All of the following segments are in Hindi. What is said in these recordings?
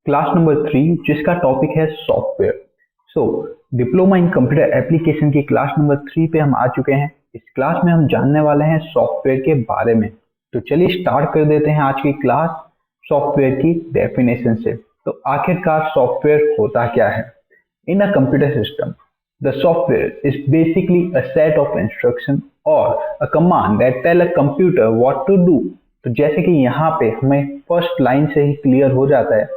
क्लास नंबर 3 जिसका टॉपिक है software. So diploma in computer application की क्लास नंबर 3 पे हम आ चुके हैं। इस क्लास में हम जानने वाले हैं सॉफ्टवेयर के बारे में। तो चलिए स्टार्ट कर देते हैं आज की क्लास सॉफ्टवेयर की डेफिनेशन से। तो आखिरकार सॉफ्टवेयर होता क्या है? In a computer system the software is basically a set of instruction और a command that tell a computer what to do. तो जैसे कि यहाँ पे हमें फर्स्ट लाइन से ही क्लियर हो जाता है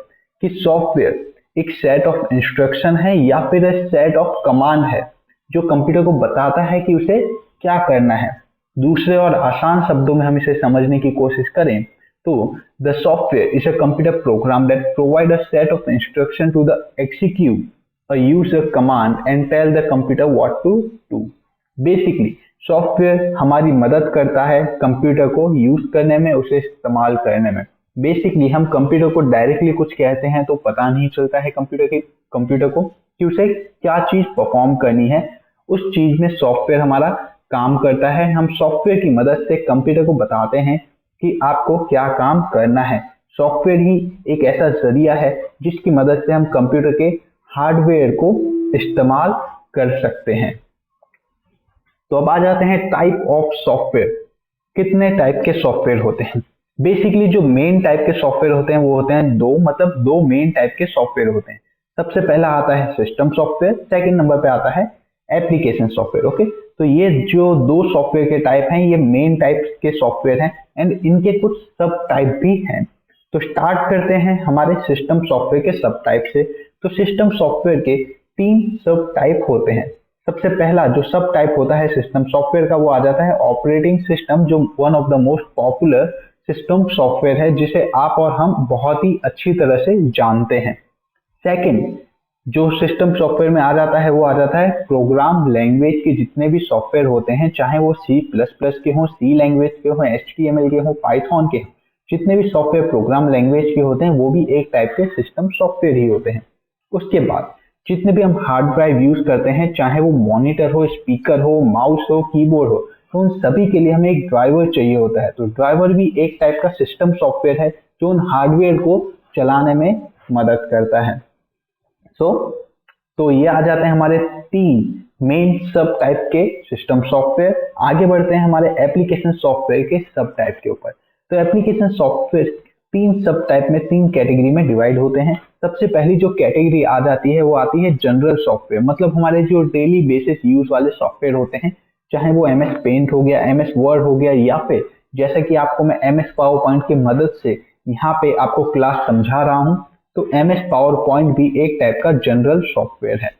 कि सॉफ्टवेयर एक सेट ऑफ इंस्ट्रक्शन है या फिर एक सेट ऑफ कमांड है जो कंप्यूटर को बताता है कि उसे क्या करना है। दूसरे और आसान शब्दों में हम इसे समझने की कोशिश करें तो the software is a computer program that provide a set of instruction to the execute a user command and tell the computer what to do। Basically software हमारी मदद करता है कंप्यूटर को यूज करने में, उसे इस्तेमाल करने में। बेसिकली हम कंप्यूटर को डायरेक्टली कुछ कहते हैं तो पता नहीं चलता है कंप्यूटर को कि उसे क्या चीज परफॉर्म करनी है। उस चीज में सॉफ्टवेयर हमारा काम करता है। हम सॉफ्टवेयर की मदद से कंप्यूटर को बताते हैं कि आपको क्या काम करना है। सॉफ्टवेयर ही एक ऐसा जरिया है जिसकी मदद से हम कंप्यूटर के हार्डवेयर को इस्तेमाल कर सकते हैं। तो अब आ जाते हैं टाइप ऑफ सॉफ्टवेयर। कितने टाइप के सॉफ्टवेयर होते हैं? बेसिकली जो मेन टाइप के सॉफ्टवेयर होते हैं वो होते हैं दो मेन टाइप के सॉफ्टवेयर होते हैं। सबसे पहला आता है सिस्टम सॉफ्टवेयर, सेकंड नंबर पे आता है एप्लीकेशन सॉफ्टवेयर। ओके, तो ये जो दो सॉफ्टवेयर के टाइप हैं ये मेन टाइप के सॉफ्टवेयर हैं एंड इनके कुछ सब टाइप भी हैं। तो स्टार्ट करते हैं हमारे सिस्टम सॉफ्टवेयर के सब टाइप से। तो सिस्टम सॉफ्टवेयर के 3 सब टाइप होते हैं। सबसे पहला जो सब टाइप होता है सिस्टम सॉफ्टवेयर का वो आ जाता है ऑपरेटिंग सिस्टम, जो one of the most popular system software है जिसे आप और हम बहुत ही अच्छी तरह से जानते हैं। सेकंड जो सिस्टम सॉफ्टवेयर में आ जाता है वो आ जाता है प्रोग्राम लैंग्वेज के जितने भी सॉफ्टवेयर होते हैं, चाहे वो C++ के हों, सी लैंग्वेज के हों, HTML के हों, पाइथन के हों, जितने भी सॉफ्टवेयर प्रोग्राम लैंग्वेज के होते हैं वो भी एक टाइप के सिस्टम सॉफ्टवेयर ही होते हैं। उसके बाद जितने भी हम हार्ड ड्राइव यूज करते हैं, चाहे वो मॉनिटर हो, स्पीकर हो, माउस हो, कीबोर्ड हो, तो उन सभी के लिए हमें एक ड्राइवर चाहिए होता है। तो ड्राइवर भी एक टाइप का सिस्टम सॉफ्टवेयर है जो उन हार्डवेयर को चलाने में मदद करता है। तो ये आ जाते हैं हमारे 3 मेन सब टाइप के सिस्टम सॉफ्टवेयर। आगे बढ़ते हैं हमारे एप्लीकेशन सॉफ्टवेयर के सब टाइप के ऊपर। तो एप्लीकेशन सॉफ्टवेयर 3 सब टाइप में 3 कैटेगरी में डिवाइड होते हैं। सबसे पहली जो कैटेगरी आ जाती है वो आती है जनरल सॉफ्टवेयर, मतलब हमारे जो डेली बेसिस यूज वाले सॉफ्टवेयर होते हैं, चाहे वो MS पेंट हो गया, MS वर्ड हो गया, या फिर जैसा कि आपको मैं MS पावर पॉइंट की मदद से यहाँ पे आपको क्लास समझा रहा हूँ, तो MS पावर पॉइंट भी एक टाइप का जनरल सॉफ्टवेयर है।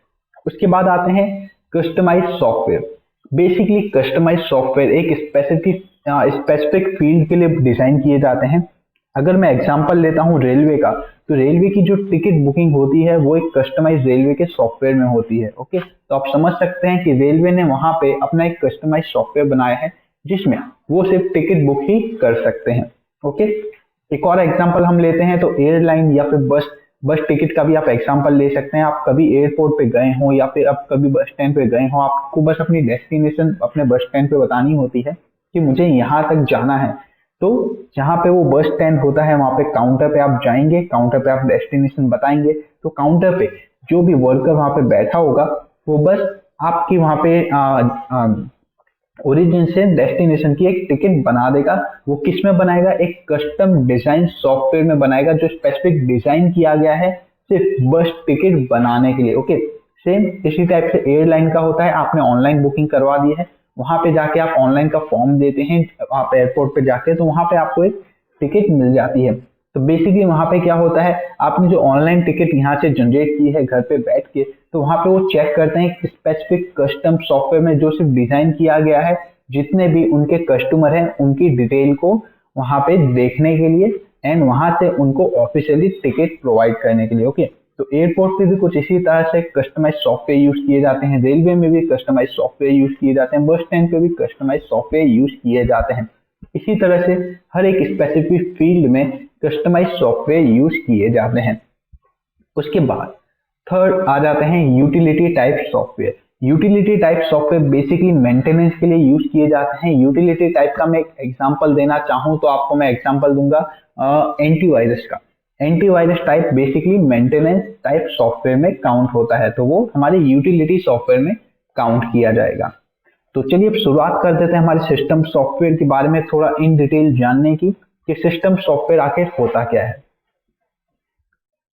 उसके बाद आते हैं customise software. Basically customise software एक स्पेसिफिक फील्ड के लिए डिजाइन किए जाते हैं। अगर मैं एग्जांपल लेता हूं रेलवे का, तो रेलवे की जो टिकट बुकिंग होती है वो एक कस्टमाइज रेलवे के सॉफ्टवेयर में होती है। ओके, तो आप समझ सकते हैं कि रेलवे ने वहां पे अपना एक कस्टमाइज सॉफ्टवेयर बनाया है जिसमें वो सिर्फ टिकट बुक ही कर सकते हैं। ओके, एक और एग्जांपल हम लेते हैं तो एयरलाइन या फिर बस टिकट का भी आप एग्जांपल ले सकते हैं। आप कभी एयरपोर्ट पे गए हो या फिर आप कभी बस स्टैंड पे गए हो, आपको बस अपनी डेस्टिनेशन अपने बस स्टैंड पे बतानी होती है कि मुझे यहाँ तक जाना है। तो जहाँ पे वो बस स्टैंड होता है वहां पे काउंटर पे आप जाएंगे, काउंटर पे आप डेस्टिनेशन बताएंगे, तो काउंटर पे जो भी वर्कर वहां पे बैठा होगा वो बस आपकी वहां पे ओरिजिन से डेस्टिनेशन की एक टिकट बना देगा। वो किस में बनाएगा? एक कस्टम डिजाइन सॉफ्टवेयर में बनाएगा जो स्पेसिफिक डिजाइन किया गया है सिर्फ बस टिकट बनाने के लिए। ओके, सेम इसी टाइप से एयरलाइन का होता है। आपने ऑनलाइन बुकिंग करवा दी है, वहां पे जाके आप ऑनलाइन का फॉर्म देते हैं, आप एयरपोर्ट पे जाके तो वहां पे आपको एक टिकट मिल जाती है। तो बेसिकली वहां पे क्या होता है, आपने जो ऑनलाइन टिकट यहाँ से जनरेट की है घर पे बैठ के, तो वहां पे वो चेक करते हैं स्पेसिफिक कस्टम सॉफ्टवेयर में जो सिर्फ डिजाइन किया गया है, जितने भी उनके कस्टमर हैं उनकी डिटेल को वहां पे देखने के लिए एंड वहां से उनको ऑफिशियली टिकट प्रोवाइड करने के लिए। ओके, तो एयरपोर्ट पे भी कुछ इसी तरह से कस्टमाइज सॉफ्टवेयर यूज किए जाते हैं, रेलवे में भी कस्टमाइज सॉफ्टवेयर यूज किए जाते हैं, बस स्टैंड पे भी कस्टमाइज सॉफ्टवेयर यूज किए जाते हैं। इसी तरह से हर एक स्पेसिफिक फील्ड में कस्टमाइज सॉफ्टवेयर यूज किए जाते हैं। उसके बाद थर्ड आ जाते हैं utility type software. Utility type software basically maintenance के लिए यूज किए जाते हैं। यूटिलिटी टाइप का मैं एक एग्जांपल देना चाहूं तो आपको मैं एग्जांपल दूंगा एंटीवायरस का। Antivirus type basically maintenance type software में काउंट होता है, तो वो हमारे यूटिलिटी सॉफ्टवेयर में काउंट किया जाएगा। तो चलिए अब शुरुआत कर देते हैं हमारे सिस्टम सॉफ्टवेयर के बारे में थोड़ा इन डिटेल जानने की कि सिस्टम सॉफ्टवेयर आखिर होता क्या है।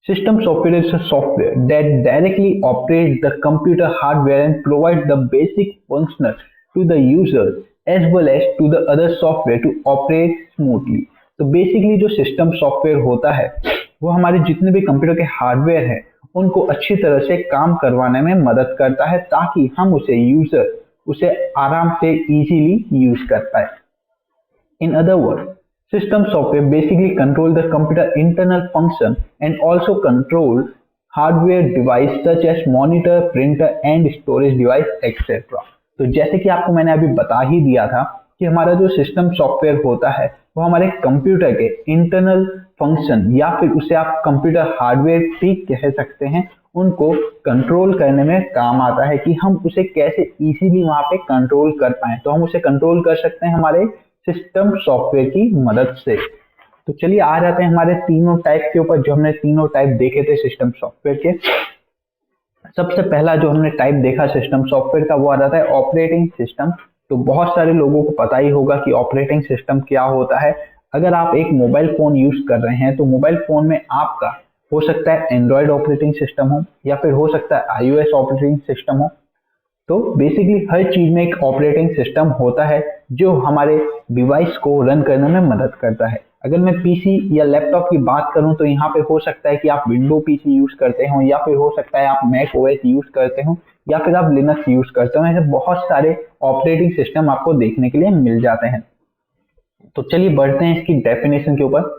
System software is a software that directly operates the computer hardware and provides the basic functions to the user as well as to the other software to operate smoothly। तो बेसिकली जो सिस्टम सॉफ्टवेयर होता है वो हमारे जितने भी कंप्यूटर के हार्डवेयर है उनको अच्छी तरह से काम करवाने में मदद करता है ताकि हम उसे आराम से इजीली यूज कर पाए। In other words, system software basically control the computer internal function and also control hardware device such as monitor, printer and storage device etc। तो जैसे कि आपको मैंने अभी बता ही दिया था कि हमारा जो सिस्टम सॉफ्टवेयर होता है वो हमारे कंप्यूटर के इंटरनल फंक्शन या फिर उसे आप कंप्यूटर हार्डवेयर ठीक कह सकते हैं उनको कंट्रोल करने में काम आता है कि हम उसे कैसे इजीली वहां पे कंट्रोल कर पाए। तो हम उसे कंट्रोल कर सकते हैं हमारे सिस्टम सॉफ्टवेयर की मदद से। तो चलिए आ जाते हैं हमारे तीनों टाइप के ऊपर, जो हमने तीनों टाइप देखे थे सिस्टम सॉफ्टवेयर के। सबसे पहला जो हमने टाइप देखा सिस्टम सॉफ्टवेयर का वो आ जाता है ऑपरेटिंग सिस्टम। तो बहुत सारे लोगों को पता ही होगा कि ऑपरेटिंग सिस्टम क्या होता है। अगर आप एक मोबाइल फोन यूज कर रहे हैं तो मोबाइल फोन में आपका हो सकता है एंड्रॉयड ऑपरेटिंग सिस्टम हो या फिर हो सकता है iOS ऑपरेटिंग सिस्टम हो। तो बेसिकली हर चीज में एक ऑपरेटिंग सिस्टम होता है जो हमारे डिवाइस को रन करने में मदद करता है। अगर मैं पीसी या लैपटॉप की बात करूं तो यहाँ पे हो सकता है कि आप विंडो पीसी यूज करते हो या फिर हो सकता है आप मैक ओएस यूज करते हो या फिर आप लिनक्स यूज करते हो। ऐसे बहुत सारे ऑपरेटिंग सिस्टम आपको देखने के लिए मिल जाते हैं। तो चलिए बढ़ते हैं इसकी डेफिनेशन के ऊपर।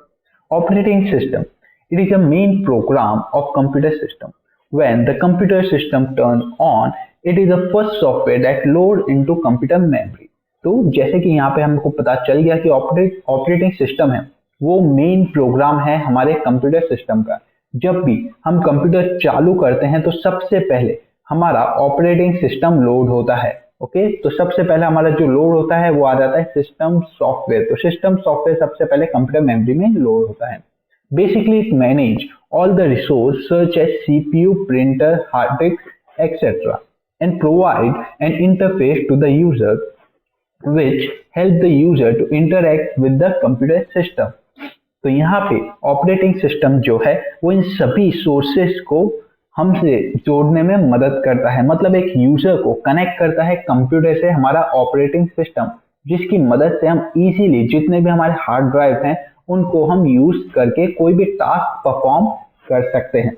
Operating system it is a main program of computer system when the computer system turn on it is the first software that load into computer memory। तो जैसे कि यहाँ पे हमको पता चल गया कि ऑपरेटिंग सिस्टम है वो मेन प्रोग्राम है हमारे कंप्यूटर सिस्टम का। जब भी हम कंप्यूटर चालू करते हैं तो सबसे पहले हमारा ऑपरेटिंग सिस्टम लोड होता है। ओके, तो सबसे पहले हमारा जो लोड होता है वो आ जाता है सिस्टम सॉफ्टवेयर। तो सिस्टम सॉफ्टवेयर सबसे पहले कंप्यूटर मेमोरी में लोड होता है। Basically, it manage all the resources such as CPU, printer, hard disk, etc. and provide an interface to the user which help the user to interact with the computer system। तो यहाँ पे ऑपरेटिंग सिस्टम जो है वो इन सभी सोर्सेस को हमसे जोड़ने में मदद करता है। मतलब एक यूजर को कनेक्ट करता है कंप्यूटर से हमारा ऑपरेटिंग सिस्टम, जिसकी मदद से हम इजीली जितने भी हमारे हार्ड ड्राइव हैं उनको हम यूज करके कोई भी टास्क परफॉर्म कर सकते हैं।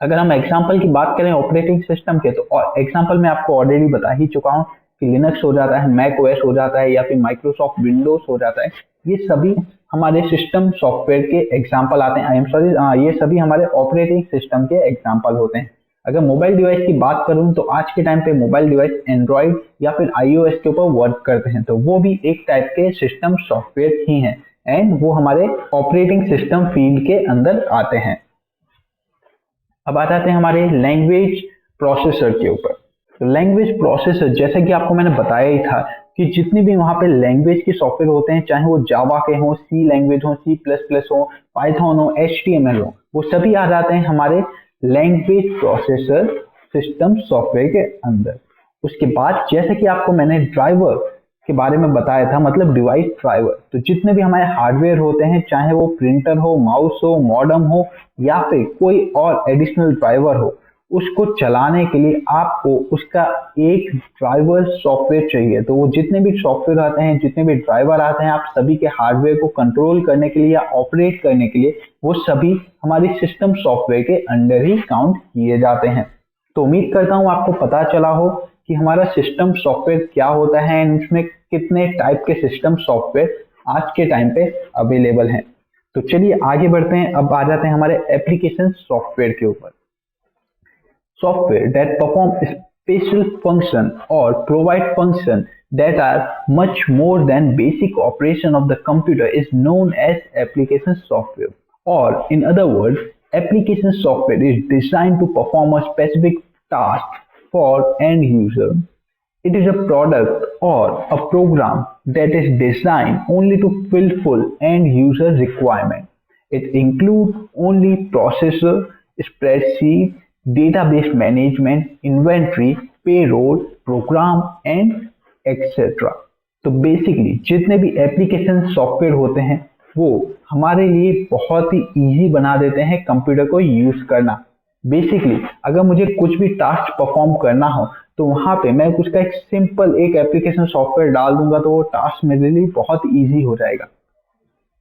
अगर हम एग्जांपल की बात करें ऑपरेटिंग सिस्टम के तो एग्जांपल में आपको ऑलरेडी बता ही चुका हूं कि लिनक्स हो जाता है, मैक ओएस हो जाता है या फिर माइक्रोसॉफ्ट विंडोज हो जाता है। ये सभी हमारे सिस्टम सॉफ्टवेयर के एग्जांपल आते हैं। आई एम सॉरी, ये सभी हमारे ऑपरेटिंग सिस्टम के एग्जांपल होते हैं। अगर मोबाइल डिवाइस की बात करूं तो आज के टाइम पे मोबाइल डिवाइस एंड्रॉइड या फिर iOS के ऊपर वर्क करते हैं, तो वो भी एक टाइप के सिस्टम सॉफ्टवेयर ही हैं एंड वो हमारे ऑपरेटिंग सिस्टम फील्ड के अंदर आते हैं। अब आ जाते हैं हमारे लैंग्वेज प्रोसेसर के ऊपर। तो लैंग्वेज प्रोसेसर जैसे कि आपको मैंने बताया ही था कि जितने भी वहां पे लैंग्वेज के सॉफ्टवेयर होते हैं, चाहे वो जावा के हो, सी लैंग्वेज हो, C++ हो, पाइथन हो, HTML हो, वो सभी आ जाते हैं हमारे लैंग्वेज प्रोसेसर सिस्टम सॉफ्टवेयर के अंदर। उसके बाद जैसे कि आपको मैंने ड्राइवर के बारे में बताया था, मतलब डिवाइस ड्राइवर। तो जितने भी हमारे हार्डवेयर होते हैं, चाहे वो प्रिंटर हो, माउस हो, मॉडेम हो या फिर कोई और एडिशनल ड्राइवर हो, उसको चलाने के लिए आपको उसका एक ड्राइवर सॉफ्टवेयर चाहिए। तो वो जितने भी सॉफ्टवेयर आते हैं, जितने भी ड्राइवर आते हैं, आप सभी के हार्डवेयर को कंट्रोल करने के लिए या ऑपरेट करने के लिए वो सभी हमारी सिस्टम सॉफ्टवेयर के अंडर ही काउंट किए जाते हैं। तो उम्मीद करता हूँ आपको पता चला हो कि हमारा सिस्टम सॉफ्टवेयर क्या होता है एंड उसमें कितने टाइप के सिस्टम सॉफ्टवेयर आज के टाइम पे अवेलेबल हैं। तो चलिए आगे बढ़ते हैं। अब आ जाते हैं हमारे एप्लीकेशन सॉफ्टवेयर के ऊपर। Software that perform special function or provide function that are much more than basic operation of the computer is known as application software, or in other words, application software is designed to perform a specific task for end user. It is a product or a program that is designed only to fulfill end user requirement. It includes only processor, spreadsheet, database management, inventory, payroll, program and etc. तो बेसिकली जितने भी एप्लीकेशन सॉफ्टवेयर होते हैं वो हमारे लिए बहुत ही इजी बना देते हैं कंप्यूटर को यूज करना। बेसिकली अगर मुझे कुछ भी टास्क परफॉर्म करना हो तो वहां पे मैं उसका एक सिंपल एक एप्लीकेशन सॉफ्टवेयर डाल दूंगा तो वो टास्क मेरे लिए बहुत इजी हो जाएगा।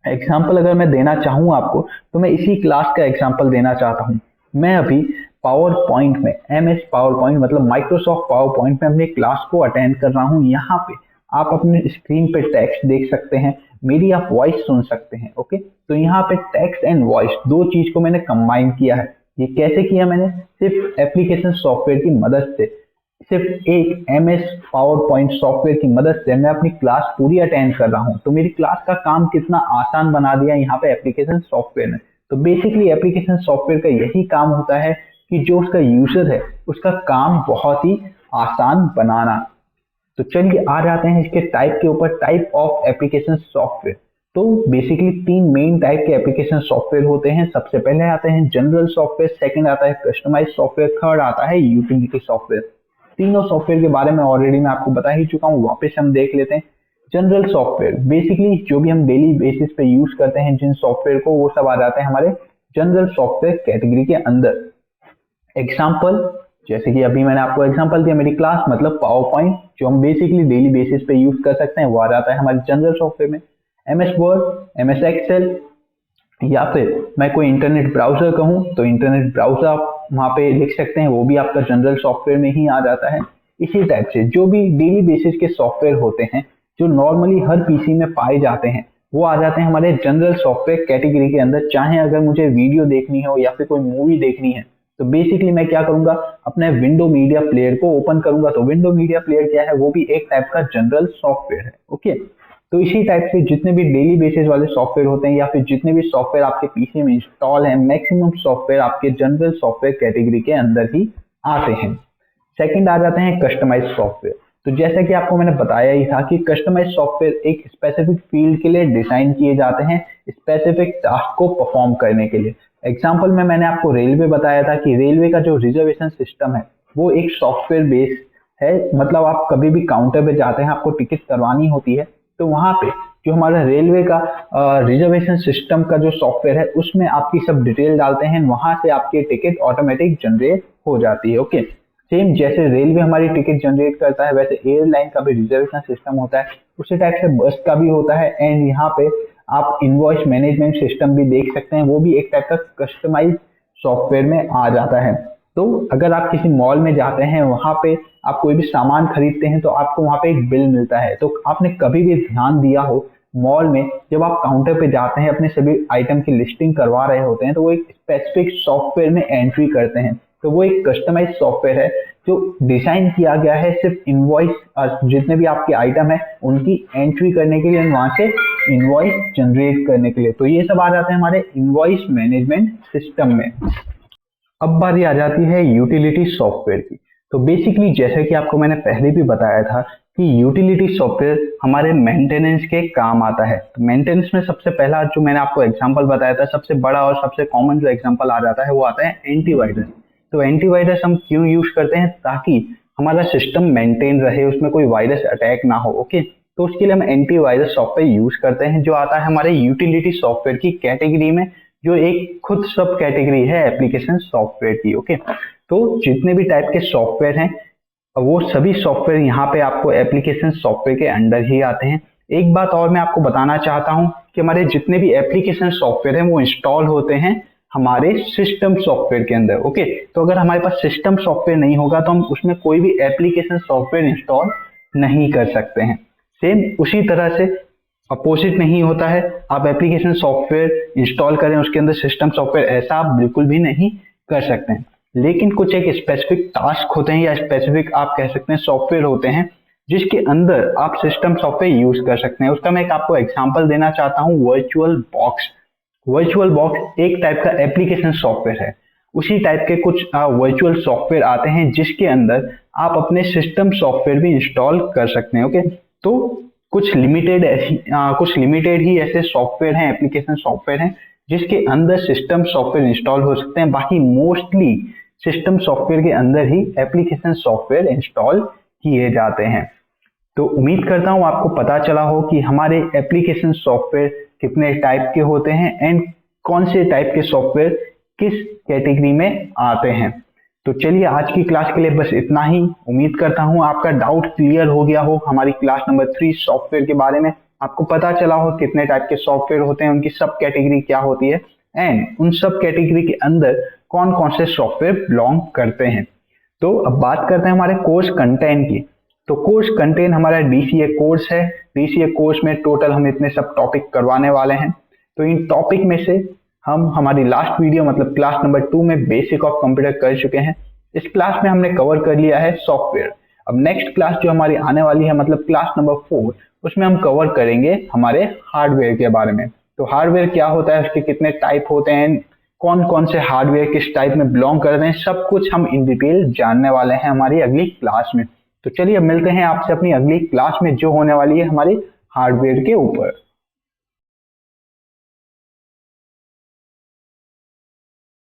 एग्जाम्पल अगर मैं देना चाहूँ आपको तो मैं इसी क्लास का एग्जाम्पल देना चाहता हूँ। मैं अभी पावर पॉइंट में MS पावर पॉइंट मतलब माइक्रोसॉफ्ट पावर पॉइंट में अपने क्लास को अटेंड कर रहा हूँ। यहाँ पे आप अपने स्क्रीन पे टेक्स्ट देख सकते हैं, मेरी आप वॉइस सुन सकते हैं। ओके, तो यहाँ पे टेक्स्ट एंड वॉइस दो चीज को मैंने कंबाइन किया है। ये कैसे किया मैंने? सिर्फ एप्लीकेशन सॉफ्टवेयर की मदद से, सिर्फ एक MS पावर पॉइंट सॉफ्टवेयर की मदद से मैं अपनी क्लास पूरी अटेंड कर रहा हूँ। तो मेरी क्लास का काम कितना आसान बना दिया यहाँ पे एप्लीकेशन सॉफ्टवेयर ने। तो बेसिकली एप्लीकेशन सॉफ्टवेयर का यही काम होता है कि जो उसका यूजर है उसका काम बहुत ही आसान बनाना। तो चलिए आ जाते हैं इसके टाइप के ऊपर, टाइप ऑफ एप्लीकेशन सॉफ्टवेयर। तो बेसिकली तीन मेन टाइप के एप्लीकेशन सॉफ्टवेयर होते हैं। सबसे पहले आते हैं जनरल सॉफ्टवेयर, सेकंड आता है कस्टमाइज सॉफ्टवेयर, थर्ड आता है यूटिलिटी सॉफ्टवेयर। तीनों सॉफ्टवेयर के बारे में ऑलरेडी मैं आपको बता ही चुका हूँ, वापस हम देख लेते हैं। जनरल सॉफ्टवेयर बेसिकली जो भी हम डेली बेसिस पे यूज करते हैं जिन सॉफ्टवेयर को, वो सब आ जाते हैं हमारे जनरल सॉफ्टवेयर कैटेगरी के अंदर। एग्जाम्पल जैसे कि अभी मैंने आपको एग्जांपल दिया, मेरी क्लास मतलब पावर पॉइंट जो हम बेसिकली डेली बेसिस पे यूज कर सकते हैं वो आ जाता है हमारे जनरल सॉफ्टवेयर में। MS वर्ड, MS एक्सेल, या फिर मैं कोई इंटरनेट ब्राउजर कहूँ तो इंटरनेट ब्राउजर आप वहाँ पे लिख सकते हैं, वो भी आपका जनरल सॉफ्टवेयर में ही आ जाता है। इसी टाइप से जो भी डेली बेसिस के सॉफ्टवेयर होते हैं जो नॉर्मली हर PC में पाए जाते हैं वो आ जाते हैं हमारे जनरल सॉफ्टवेयर कैटेगरी के अंदर। चाहे अगर मुझे वीडियो देखनी हो या फिर कोई मूवी देखनी है तो बेसिकली मैं क्या करूंगा, अपने विंडो मीडिया प्लेयर को ओपन करूंगा। तो विंडो मीडिया प्लेयर क्या है, वो भी एक टाइप का जनरल सॉफ्टवेयर है। ओके, तो इसी टाइप से जितने भी डेली बेसिस वाले सॉफ्टवेयर होते हैं या फिर जितने भी सॉफ्टवेयर आपके PC में इंस्टॉल है, मैक्सिमम सॉफ्टवेयर आपके जनरल सॉफ्टवेयर कैटेगरी के अंदर ही आते हैं। सेकंड आ जाते हैं कस्टमाइज सॉफ्टवेयर। तो जैसा कि आपको मैंने बताया ही था कि कस्टमाइज सॉफ्टवेयर एक स्पेसिफिक फील्ड के लिए डिजाइन किए जाते हैं, स्पेसिफिक टास्क को परफॉर्म करने के लिए। एग्जाम्पल में मैंने आपको रेलवे बताया था कि रेलवे का जो रिजर्वेशन सिस्टम है वो एक सॉफ्टवेयर बेस्ड है। मतलब आप कभी भी काउंटर पे जाते हैं, आपको टिकट करवानी होती है तो वहां पे जो हमारा रेलवे का रिजर्वेशन सिस्टम का जो सॉफ्टवेयर है उसमें आपकी सब डिटेल डालते हैं, वहां से आपकी टिकट ऑटोमेटिक जनरेट हो जाती है। ओके, सेम जैसे रेलवे हमारी टिकट जनरेट करता है वैसे एयरलाइन का भी रिजर्वेशन सिस्टम होता है, उसी टाइप से बस का भी होता है। एंड यहाँ पे आप इनवॉइस मैनेजमेंट सिस्टम भी देख सकते हैं, वो भी एक टाइप का कस्टमाइज सॉफ्टवेयर में आ जाता है। तो अगर आप किसी मॉल में जाते हैं, वहां पे आप कोई भी सामान खरीदते हैं तो आपको वहां पे एक बिल मिलता है। तो आपने कभी भी ध्यान दिया हो मॉल में जब आप काउंटर पे जाते हैं अपने सभी आइटम की लिस्टिंग करवा रहे होते हैं तो वो एक स्पेसिफिक सॉफ्टवेयर में एंट्री करते हैं। तो वो एक कस्टमाइज सॉफ्टवेयर है जो डिजाइन किया गया है सिर्फ इनवॉइस जितने भी आपके आइटम है उनकी एंट्री करने के लिए, वहां से इनवॉइस जनरेट करने के लिए। तो ये सब आ जाते हैं हमारे इनवॉइस मैनेजमेंट सिस्टम में। अब बारी आ जाती है यूटिलिटी सॉफ्टवेयर की। तो बेसिकली जैसे कि आपको मैंने पहले भी बताया था कि यूटिलिटी सॉफ्टवेयर हमारे मेंटेनेंस के काम आता है। तो मेंटेनेंस में सबसे पहला जो मैंने आपको एग्जांपल बताया था, सबसे बड़ा और सबसे कॉमन जो एग्जांपल आ जाता है वो आता है एंटीवायरस। तो एंटीवायरस हम क्यों यूज करते हैं? ताकि हमारा सिस्टम मेंटेन रहे, उसमें कोई वायरस अटैक ना हो। ओके, तो उसके लिए हम एंटीवायरस सॉफ्टवेयर यूज करते हैं जो आता है हमारे यूटिलिटी सॉफ्टवेयर की कैटेगरी में, जो एक खुद सब कैटेगरी है एप्लीकेशन सॉफ्टवेयर की। ओके, तो जितने भी टाइप के सॉफ्टवेयर हैं वो सभी सॉफ्टवेयर यहाँ पे आपको एप्लीकेशन सॉफ्टवेयर के अंडर ही आते हैं। एक बात और मैं आपको बताना चाहता हूँ कि हमारे जितने भी एप्लीकेशन सॉफ्टवेयर हैं वो इंस्टॉल होते हैं हमारे सिस्टम सॉफ्टवेयर के अंदर। ओके, तो अगर हमारे पास सिस्टम सॉफ्टवेयर नहीं होगा तो हम उसमें कोई भी एप्लीकेशन सॉफ्टवेयर इंस्टॉल नहीं कर सकते हैं। सेम उसी तरह से अपोजिट नहीं होता है, आप एप्लीकेशन सॉफ्टवेयर इंस्टॉल करें उसके अंदर सिस्टम सॉफ्टवेयर, ऐसा आप बिल्कुल भी नहीं कर सकते हैं। लेकिन कुछ एक स्पेसिफिक टास्क होते हैं या स्पेसिफिक आप कह सकते हैं सॉफ्टवेयर होते हैं जिसके अंदर आप सिस्टम सॉफ्टवेयर यूज कर सकते हैं। उसका मैं एक आपको एग्जांपल देना चाहता हूं, वर्चुअल बॉक्स। वर्चुअल बॉक्स एक टाइप का एप्लीकेशन सॉफ्टवेयर है। उसी टाइप के कुछ वर्चुअल सॉफ्टवेयर आते हैं जिसके अंदर आप अपने सिस्टम सॉफ्टवेयर भी इंस्टॉल कर सकते हैं। ओके, तो कुछ लिमिटेड ही ऐसे सॉफ्टवेयर हैं, एप्लीकेशन सॉफ्टवेयर हैं जिसके अंदर सिस्टम सॉफ्टवेयर इंस्टॉल हो सकते हैं। बाकी मोस्टली सिस्टम सॉफ्टवेयर के अंदर ही एप्लीकेशन सॉफ्टवेयर इंस्टॉल किए जाते हैं। तो उम्मीद करता हूं आपको पता चला हो कि हमारे एप्लीकेशन सॉफ्टवेयर कितने टाइप के होते हैं एंड कौन से टाइप के सॉफ्टवेयर किस कैटेगरी में आते हैं। तो चलिए आज की क्लास के लिए बस इतना ही। उम्मीद करता हूं आपका डाउट क्लियर हो गया हो हमारी क्लास नंबर 3 सॉफ्टवेयर के बारे में। आपको पता चला हो कितने टाइप के सॉफ्टवेयर होते हैं, उनकी सब कैटेगरी क्या होती है एंड उन सब कैटेगरी के अंदर कौन कौन से सॉफ्टवेयर बिलोंग करते हैं। तो अब बात करते हैं हमारे कोर्स कंटेंट की। तो कोर्स कंटेंट हमारा डीसीए कोर्स है। डीसीए कोर्स में टोटल हम इतने सब टॉपिक करवाने वाले हैं। तो इन टॉपिक में से हम हमारी लास्ट वीडियो मतलब क्लास नंबर 2 में बेसिक ऑफ कंप्यूटर कर चुके हैं। इस क्लास में हमने कवर कर लिया है सॉफ्टवेयर। अब नेक्स्ट क्लास जो हमारी आने वाली है मतलब क्लास नंबर 4, उसमें हम कवर करेंगे हमारे हार्डवेयर के बारे में। तो हार्डवेयर क्या होता है, उसके कितने टाइप होते हैं, कौन कौन से हार्डवेयर किस टाइप में बिलोंग करते हैं, सब कुछ हम इन डिटेल जानने वाले हैं हमारी अगली क्लास में। तो चलिए मिलते हैं आपसे अपनी अगली क्लास में जो होने वाली है हमारी हार्डवेयर के ऊपर।